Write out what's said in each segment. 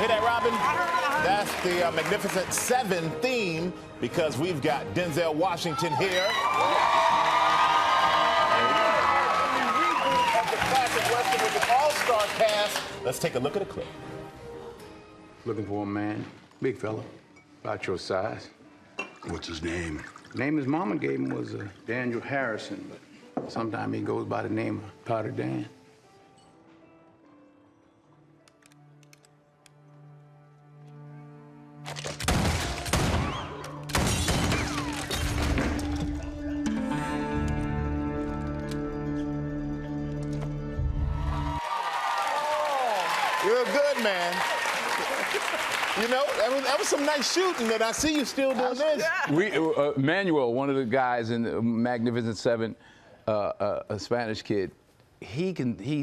hear that, Robin? That's the Magnificent Seven theme because we've got Denzel Washington here. Of the classic Western with an all-star cast. Let's take a look at a clip. Looking for a man, big fella, about your size. What's his name? Name his mama gave him was Daniel Harrison, but sometimes he goes by the name of Powder Dan. You're good, man. You know, that was some nice shooting, and I see you still doing this. Manuel, one of the guys in the Magnificent Seven, a Spanish kid, he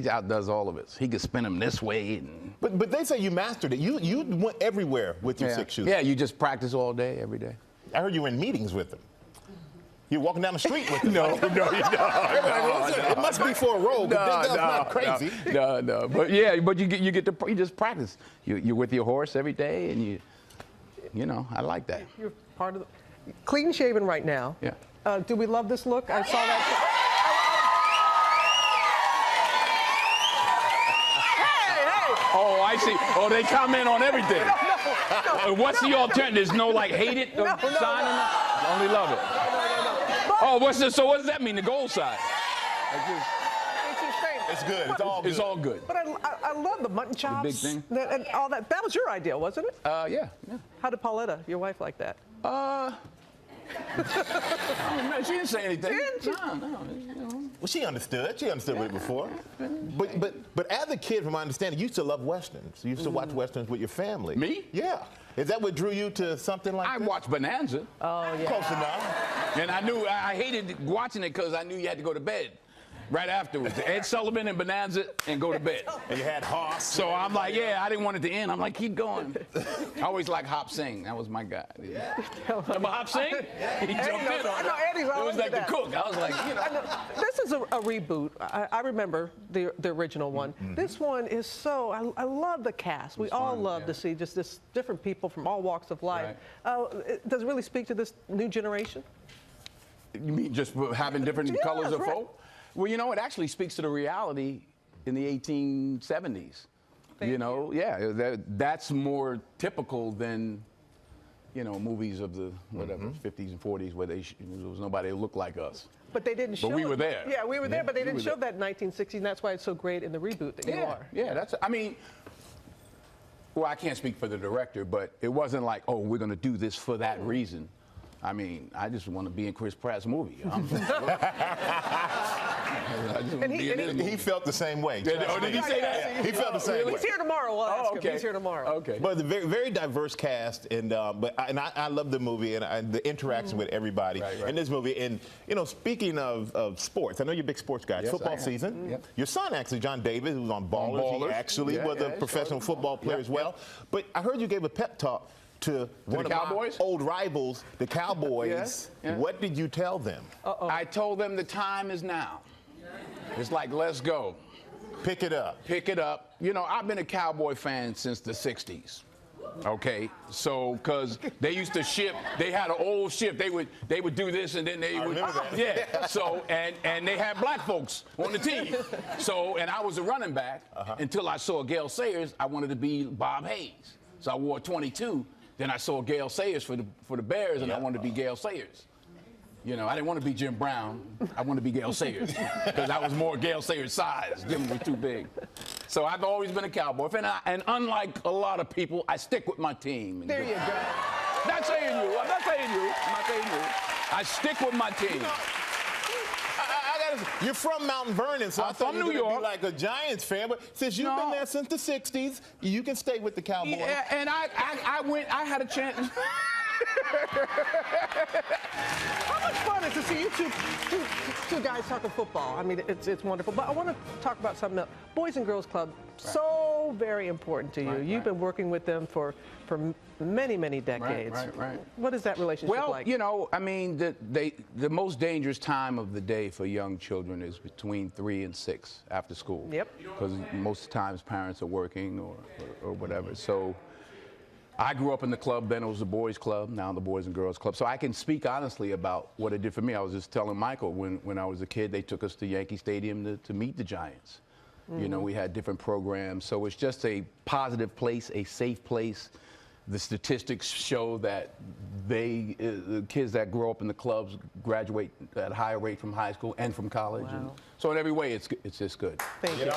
outdoes all of us. He can spin them this way. But they say you mastered it. You went everywhere with your six shooter. Yeah, you just practice all day, every day. I heard you were in meetings with them. You're walking down the street with them. No, you don't. It must be for a role, because not crazy. No. But yeah, but you just practice. You're with your horse every day, and you know, I like that. You're part of the clean shaven right now. Yeah. Do we love this look? I saw that. Oh, I see. Oh, they comment on everything. No. What's the alternative? There's no like hate it sign on it? Only love it. Oh, so what does that mean? The gold side? It's good. It's all good. It's all good. But I love the mutton chops. The big thing. And all that. That was your idea, wasn't it? Yeah. How did Pauletta, your wife, like that? She didn't say anything. No. Well, she understood. She understood it before. But as a kid, from my understanding, you used to love Westerns. You used to watch Westerns with your family. Me? Yeah. Is that what drew you to something like that? I watched Bonanza. Oh, yeah. Close enough. And I hated watching it because I knew you had to go to bed right afterwards. Ed Sullivan and Bonanza and go to bed. And you had Hoss. So I'm like, yeah, I didn't want it to end. I'm like, keep going. I always liked Hop Sing. That was my guy. Yeah. Remember Hop Sing? He jumped in on it. Eddie's It was like the cook. I was like, you know. This is a reboot. I remember the original one. This one is so, I love the cast. We all love to see just this different people from all walks of life. Right. Does it really speak to this new generation? You mean just having different colors of folk? Well, you know, it actually speaks to the reality in the 1870s. That's more typical than, you know, movies of the, whatever, 50s and 40s where there was nobody who looked like us. But they didn't show it. But we were there. Yeah, we were there, but they didn't show that in 1960s, and that's why it's so great in the reboot that you are. Yeah, I mean, well, I can't speak for the director, but it wasn't like, oh, we're going to do this for that reason. I mean, I just want to be in Chris Pratt's movie. And he felt the same way. Did he say that? He felt the same way. He's here tomorrow. We'll ask him. He's here tomorrow. Okay. But the very, very diverse cast, and I love the movie and the interaction with everybody in this movie. And you know, speaking of sports, I know you're a big sports guy. It's football season. Yep. Your son, actually, John Davis, who's on Ballers, he actually was a professional football player as well. But I heard you gave a pep talk to one of my old rivals, the Cowboys. What did you tell them? I told them the time is now. It's like, let's go. Pick it up. Pick it up. You know, I've been a Cowboy fan since the 60s. Okay, so because they used to ship, they had an old ship. They would do this, and then they would. Yeah. So and they had black folks on the team. So and I was a running back until I saw Gale Sayers. I wanted to be Bob Hayes, so I wore 22. Then I saw Gale Sayers for the Bears, and I wanted to be Gale Sayers. You know, I didn't want to be Jim Brown. I wanted to be Gale Sayers because I was more Gale Sayers' size. Jim was too big. So I've always been a Cowboy fan, and unlike a lot of people, I stick with my team. There you go. Not saying you. I'm not saying you. I'm not saying you. I stick with my team. You're from Mount Vernon, so I thought you were going to be like a Giants fan. But since you've been there since the 60s, you can stay with the Cowboys. Yeah, and I had a chance. How much fun is to see you two guys talking football? I mean, it's wonderful. But I want to talk about something else. Boys and Girls Club, so very important to you. You've been working with them for many, many decades. Right. What is that relationship like? Well, you know, I mean, the most dangerous time of the day for young children is between 3 and 6 after school. Yep. Because most times parents are working or whatever. So I grew up in the club, then it was the boys club, now the Boys and Girls Club. So I can speak honestly about what it did for me. I was just telling Michael, when I was a kid, they took us to Yankee Stadium to meet the Giants. You know, we had different programs. So it's just a positive place, a safe place. The statistics show that the kids that grow up in the clubs graduate at a higher rate from high school and from college. Wow. And so in every way, it's just good. Thank you.